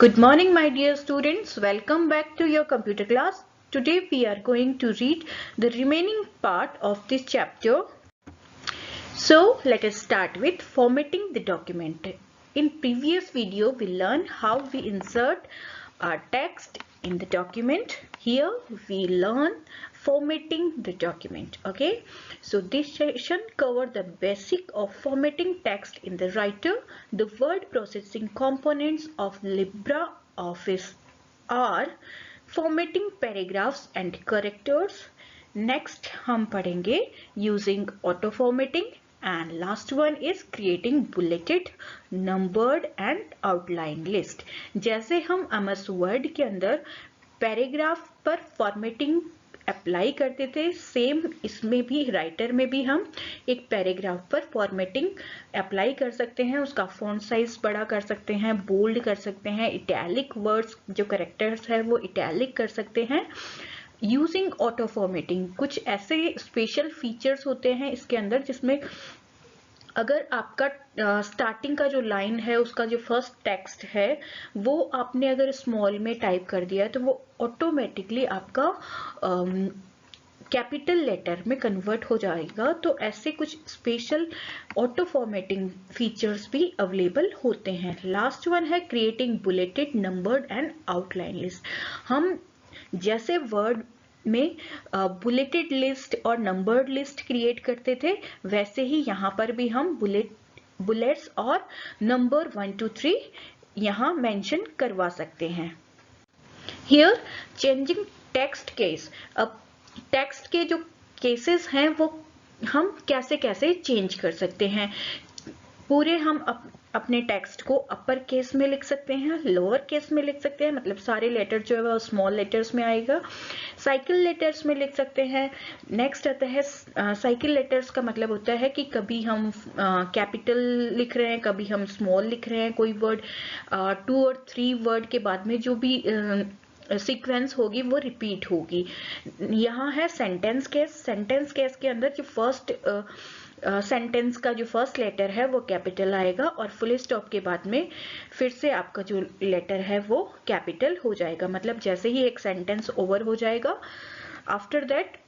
Good morning, my dear students. Welcome back to your computer class. Today we are going to read the remaining part of this chapter. So let us start with formatting the document. In previous video we learned how we insert our text in the document. Here we learn formatting the document. Okay, so this session covered the basic of formatting text in the writer. The word processing components of LibreOffice are formatting paragraphs and characters. Next हम पढ़ेंगे using auto formatting and last one is creating bulleted, numbered and outline list. जैसे हम MS Word के अंदर paragraph पर formatting apply करते थे, same इसमें भी राइटर में भी हम एक पैराग्राफ पर फॉर्मेटिंग अप्लाई कर सकते हैं. उसका फॉन्ट साइज बड़ा कर सकते हैं, बोल्ड कर सकते हैं, इटैलिक वर्ड्स जो कैरेक्टर्स है वो इटैलिक कर सकते हैं यूजिंग ऑटो फॉर्मेटिंग. कुछ ऐसे स्पेशल फीचर्स होते हैं इसके अंदर जिसमें अगर आपका स्टार्टिंग का जो लाइन है उसका जो फर्स्ट टेक्स्ट है वो आपने अगर स्मॉल में टाइप कर दिया है तो वो ऑटोमेटिकली आपका कैपिटल लेटर में कन्वर्ट हो जाएगा. तो ऐसे कुछ स्पेशल ऑटो फॉर्मेटिंग फीचर्स भी अवेलेबल होते हैं. लास्ट वन है creating bulleted, numbered and outline list. हम जैसे वर्ड में बुलेटेड लिस्ट और नंबर्ड लिस्ट क्रिएट करते थे वैसे ही यहाँ पर भी हम बुलेट्स और नंबर 1 2 3 यहाँ मेंशन करवा सकते हैं. Here changing text case. अब टेक्स्ट के जो केसेस हैं वो हम कैसे कैसे चेंज कर सकते हैं. पूरे हम अपने टेक्स्ट को अपर केस में लिख सकते हैं, लोअर केस में लिख सकते हैं, मतलब सारे लेटर जो है वो स्मॉल लेटर्स में आएगा. साइकिल लेटर्स में लिख सकते हैं. नेक्स्ट आता है साइकिल लेटर्स का मतलब होता है कि कभी हम कैपिटल लिख रहे हैं, कभी हम स्मॉल लिख रहे हैं. कोई वर्ड 2 और 3 वर्ड के बाद में जो भी सीक्वेंस होगी वो रिपीट होगी. यहाँ है सेंटेंस केस. सेंटेंस केस के अंदर जो फर्स्ट सेंटेंस का जो फर्स्ट लेटर है वो कैपिटल आएगा और फुल स्टॉप के बाद में फिर से आपका जो लेटर है वो कैपिटल हो जाएगा. मतलब जैसे ही एक सेंटेंस ओवर हो जाएगा आफ्टर दैट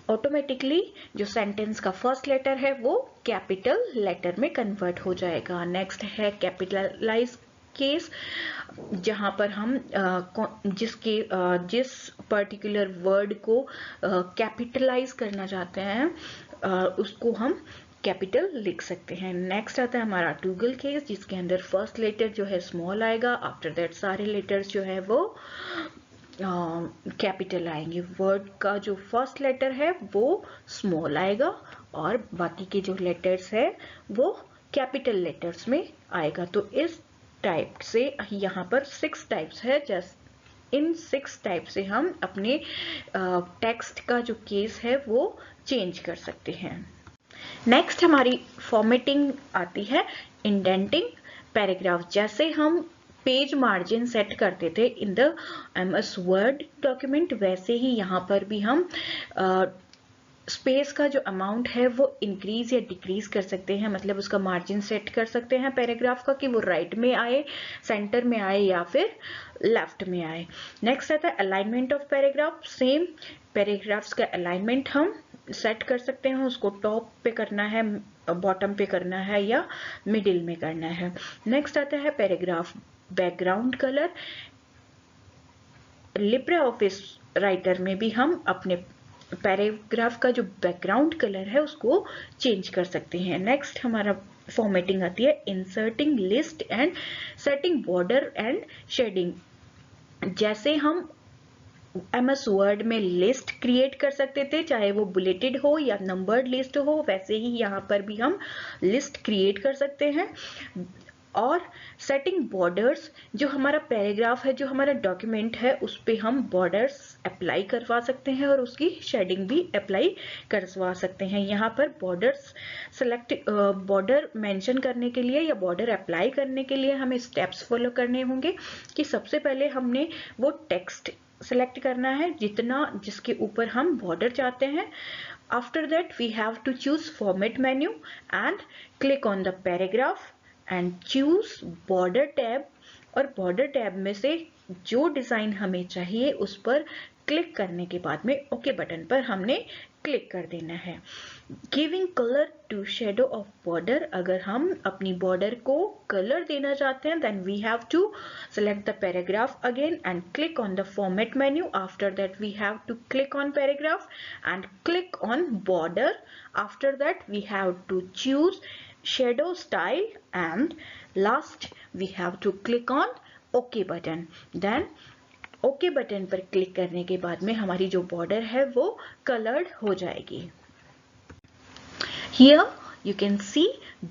ऑटोमेटिकली जो सेंटेंस का फर्स्ट लेटर है वो कैपिटल लेटर में कन्वर्ट हो जाएगा. नेक्स्ट है कैपिटलाइज केस, जहां पर हम जिस पर्टिकुलर वर्ड को कैपिटलाइज करना चाहते हैं उसको हम कैपिटल लिख सकते हैं. नेक्स्ट आता है हमारा टूगल केस, जिसके अंदर फर्स्ट लेटर जो है स्मॉल आएगा, आफ्टर दैट सारे लेटर्स जो है वो कैपिटल आएंगे. वर्ड का जो फर्स्ट लेटर है वो स्मॉल आएगा और बाकी के जो लेटर्स है वो कैपिटल लेटर्स में आएगा. तो इस टाइप से यहाँ पर 6 टाइप्स है. इन 6 टाइप से हम अपने टेक्स्ट का जो केस है वो चेंज कर सकते हैं. नेक्स्ट हमारी फॉर्मेटिंग आती है इंडेंटिंग पैराग्राफ. जैसे हम पेज मार्जिन सेट करते थे in the MS word document वैसे ही यहाँ पर भी हम स्पेस का जो अमाउंट है वो इंक्रीज या डिक्रीज कर सकते हैं. मतलब उसका मार्जिन सेट कर सकते हैं पैराग्राफ का कि वो राइट में आए, सेंटर में आए या फिर लेफ्ट में आए. नेक्स्ट आता है alignment of paragraph. Same paragraphs का अलाइनमेंट हम सेट कर सकते हैं. उसको टॉप पे करना है, बॉटम पे करना है या मिडिल में करना है. नेक्स्ट आता है paragraph background colour. Libre office writer में भी हम अपने पैराग्राफ का जो बैकग्राउंड कलर है उसको चेंज कर सकते हैं. नेक्स्ट हमारा फॉर्मेटिंग आती है inserting list and setting border and shading. जैसे हम MS वर्ड में लिस्ट क्रिएट कर सकते थे चाहे वो बुलेटेड हो या नंबर्ड लिस्ट हो, वैसे ही यहाँ पर भी हम लिस्ट क्रिएट कर सकते हैं. और सेटिंग बॉर्डर्स, जो हमारा पैराग्राफ है, जो हमारा डॉक्यूमेंट है उस पे हम बॉर्डर्स अप्लाई करवा सकते हैं और उसकी शेडिंग भी अप्लाई करवा सकते हैं. यहाँ पर बॉर्डर्स बॉर्डर मेंशन करने के लिए या बॉर्डर अप्लाई करने के लिए हमें स्टेप्स फॉलो करने होंगे कि सबसे पहले हमने वो टेक्स्ट सेलेक्ट करना है जिसके ऊपर हम बॉर्डर चाहते हैं. After that we have to choose format menu and click on the paragraph and choose border tab और बॉर्डर टैब में से जो डिजाइन हमें चाहिए उस पर क्लिक करने के बाद में ओके बटन पर हमने क्लिक कर देना है। Giving colour to shadow of border, अगर हम अपनी बॉर्डर को कलर देना चाहते हैं then we have to select the paragraph again and click on the format menu. After that we have to click on paragraph and click on border. After that we have to choose shadow style and last we have to click on OK button. Then OK button पर click करने के बाद में हमारी जो border है वो coloured हो जाएगी। Here you can see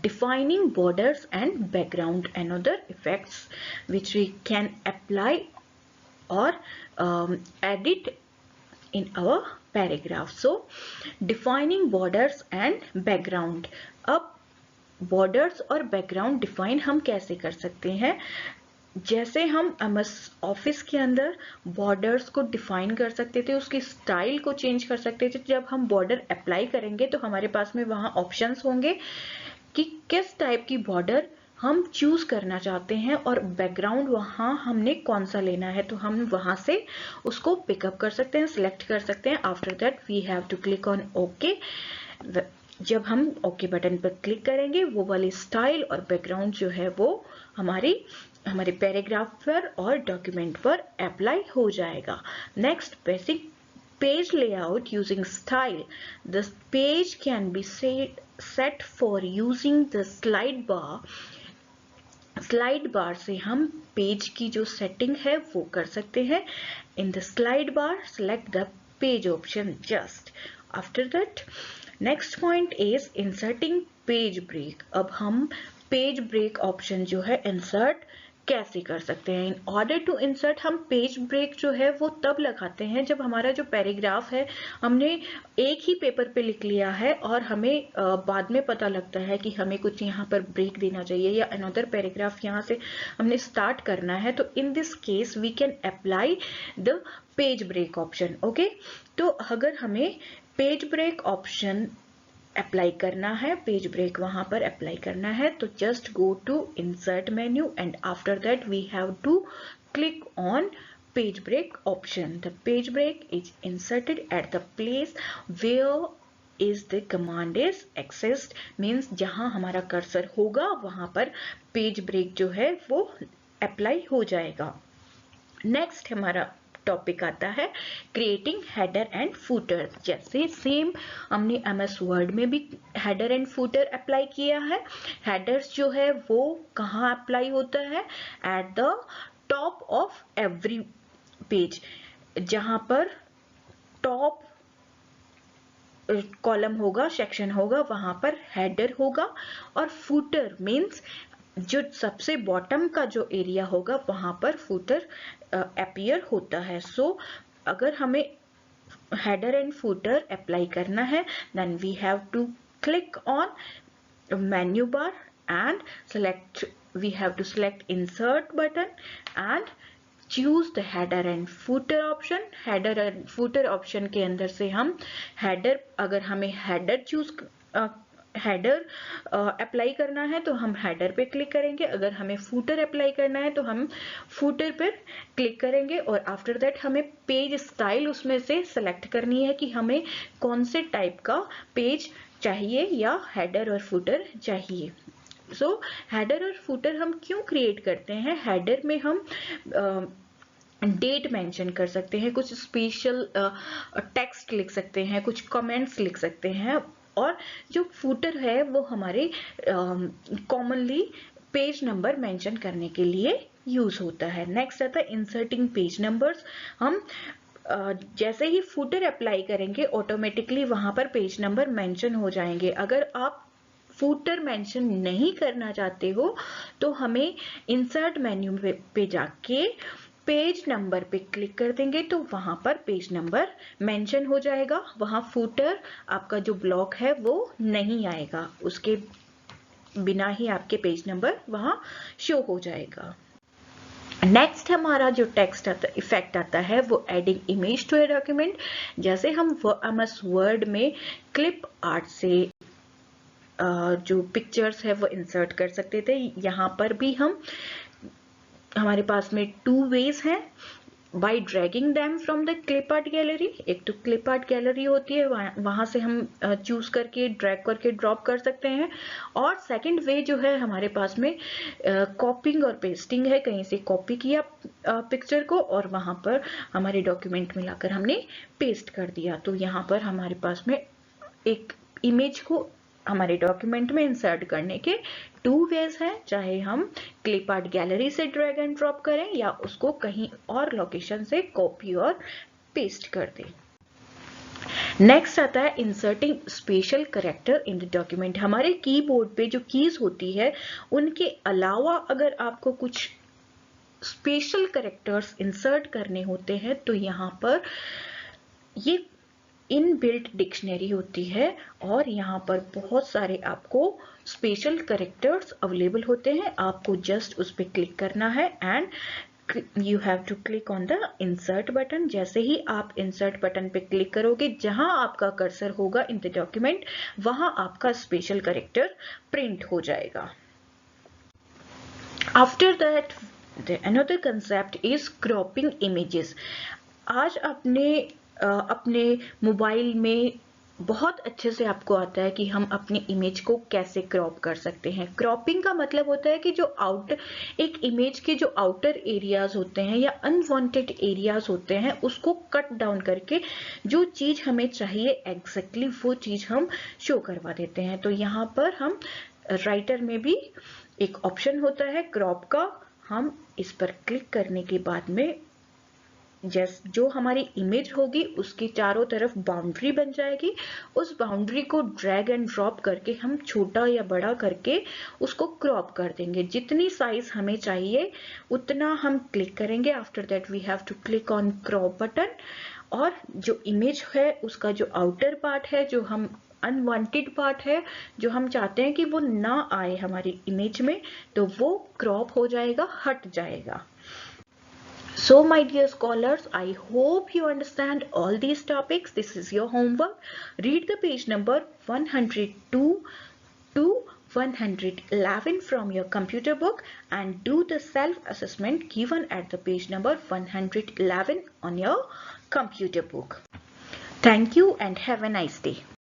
defining borders and background and other effects which we can apply or edit in our paragraph. So defining borders and background, अब borders और background define हम कैसे कर सकते हैं? जैसे हम MS ऑफिस के अंदर बॉर्डर्स को डिफाइन कर सकते थे, उसकी स्टाइल को चेंज कर सकते थे, जब हम बॉर्डर अप्लाई करेंगे तो हमारे पास में वहां ऑप्शंस होंगे कि किस टाइप की बॉर्डर हम चूज करना चाहते हैं और बैकग्राउंड वहां हमने कौन सा लेना है, तो हम वहां से उसको पिकअप कर सकते हैं, सिलेक्ट कर सकते हैं। After that we have to click on okay. जब हम ओके बटन पर क्लिक करेंगे वो वाली स्टाइल और बैकग्राउंड जो है वो हमारे पैराग्राफ पर और डॉक्यूमेंट पर अप्लाई हो जाएगा। Next, basic page layout using style. The page can be set for using the slide bar. Slide bar से हम पेज की जो सेटिंग है वो कर सकते हैं। In the slide bar select the page option just after that. Next point is inserting page break. अब हम पेज ब्रेक ऑप्शन जो है इंसर्ट कैसे कर सकते हैं? इन ऑर्डर टू इंसर्ट हम पेज ब्रेक जो है वो तब लगाते हैं जब हमारा जो पैराग्राफ है हमने एक ही पेपर पे लिख लिया है और हमें बाद में पता लगता है कि हमें कुछ यहाँ पर ब्रेक देना चाहिए या अनदर पैराग्राफ यहाँ से हमने स्टार्ट करना है, तो in this case we can apply the page break option. Okay, तो अगर हमें पेज ब्रेक ऑप्शन अप्लाई करना है, पेज ब्रेक वहां पर अप्लाई करना है, तो just go to insert menu and after that we have to click on page break option. The page break is inserted at the place where is the command is accessed, means जहां हमारा cursor होगा वहां पर page break जो है वो apply हो जाएगा। नेक्स्ट हमारा टॉपिक आता है क्रिएटिंग हेडर एंड फूटर। जैसे सेम हमने MS वर्ड में भी हेडर एंड फूटर अप्लाई किया है। हेडर्स जो है वो कहाँ अप्लाई होता है? At the top of every page, जहां पर टॉप कॉलम होगा, सेक्शन होगा, वहां पर हेडर होगा। और फूटर मीन्स जो सबसे बॉटम का जो एरिया होगा वहां पर फूटर अपीयर होता है। सो अगर हमें हेडर एंड फूटर अप्लाई करना है then we have to click on menu bar and we have to select insert button and choose the header and footer option. Header and footer option के अंदर से हम हेडर, अगर हमें header apply करना है तो हम हेडर पे क्लिक करेंगे, अगर हमें फूटर अप्लाई करना है तो हम फूटर पर क्लिक करेंगे और आफ्टर दैट हमें पेज स्टाइल उसमें से सेलेक्ट करनी है कि हमें कौन से टाइप का पेज चाहिए या हेडर और फूटर चाहिए। सो हेडर और फूटर हम क्यों क्रिएट करते हैं? हेडर में हम डेट मेंशन कर सकते हैं, कुछ स्पेशल टेक्स्ट लिख सकते हैं, कुछ कमेंट्स लिख सकते हैं, और जो फूटर है वो हमारे कॉमनली पेज नंबर मेंशन करने के लिए यूज होता है। नेक्स्ट आता है इंसर्टिंग पेज नंबर्स। हम जैसे ही फूटर अप्लाई करेंगे ऑटोमेटिकली वहां पर पेज नंबर मेंशन हो जाएंगे। अगर आप फूटर मेंशन नहीं करना चाहते हो तो हमें इंसर्ट मेन्यू पे जाके पेज नंबर पे क्लिक कर देंगे तो वहां पर पेज नंबर मेंशन हो जाएगा। वहां फूटर आपका जो ब्लॉक है वो नहीं आएगा, उसके बिना ही आपके पेज नंबर वहां शो हो जाएगा। नेक्स्ट हमारा जो टेक्स्ट आता इफेक्ट आता है वो adding image to a document. जैसे हम MS वर्ड में क्लिप आर्ट से जो पिक्चर्स है वो इंसर्ट कर सकते थे, यहाँ पर भी हम हमारे पास में 2 ways हैं by dragging them from the clip art gallery. एक तो क्लिप आर्ट गैलरी होती है, वहां से हम चूज करके ड्रैग करके ड्रॉप कर सकते हैं। और सेकंड वे जो है हमारे पास में कॉपिंग और पेस्टिंग है, कहीं से कॉपी किया पिक्चर को और वहां पर हमारे डॉक्यूमेंट में लाकर हमने पेस्ट कर दिया। तो यहाँ पर हमारे पास में एक इमेज को हमारे डॉक्यूमेंट में इंसर्ट करने के 2 वेज हैं, चाहे हम क्लिप आर्ट गैलरी से ड्रैग एंड ड्रॉप करें या उसको कहीं और लोकेशन से कॉपी और पेस्ट कर दें। नेक्स्ट आता है inserting special character in the document. हमारे कीबोर्ड पे जो कीज होती है उनके अलावा अगर आपको कुछ स्पेशल कैरेक्टर्स इंसर्ट करने होते हैं तो यहाँ पर ये इनबिल्ट डिक्शनरी होती है और यहाँ पर बहुत सारे आपको स्पेशल कैरेक्टर्स अवेलेबल होते हैं। आपको जस्ट उस पर क्लिक करना है and you have to click on the insert button. जैसे ही आप इंसर्ट बटन पे क्लिक करोगे, जहां आपका कर्सर होगा इन द डॉक्यूमेंट वहां आपका स्पेशल कैरेक्टर प्रिंट हो जाएगा। After that another concept is cropping images। आज अपने मोबाइल में बहुत अच्छे से आपको आता है कि हम अपनी इमेज को कैसे क्रॉप कर सकते हैं। क्रॉपिंग का मतलब होता है कि जो एक इमेज के जो आउटर एरियाज होते हैं या अनवांटेड एरियाज होते हैं उसको कट डाउन करके जो चीज हमें चाहिए एग्जैक्टली वो चीज हम शो करवा देते हैं। तो यहाँ पर हम राइटर में भी एक ऑप्शन होता है क्रॉप का, हम इस पर क्लिक करने के बाद में जो हमारी इमेज होगी उसके चारों तरफ बाउंड्री बन जाएगी। उस बाउंड्री को ड्रैग एंड ड्रॉप करके हम छोटा या बड़ा करके उसको क्रॉप कर देंगे। जितनी साइज हमें चाहिए उतना हम क्लिक करेंगे। After that we have to click on crop button और जो इमेज है उसका जो आउटर पार्ट है, जो हम अनवांटेड पार्ट है, जो हम चाहते हैं कि वो ना आए हमारी इमेज में, तो वो क्रॉप हो जाएगा, हट जाएगा। So my dear scholars, I hope you understand all these topics. This is your homework. Read the page number 102 to 111 from your computer book and do the self-assessment given at the page number 111 on your computer book. Thank you and have a nice day.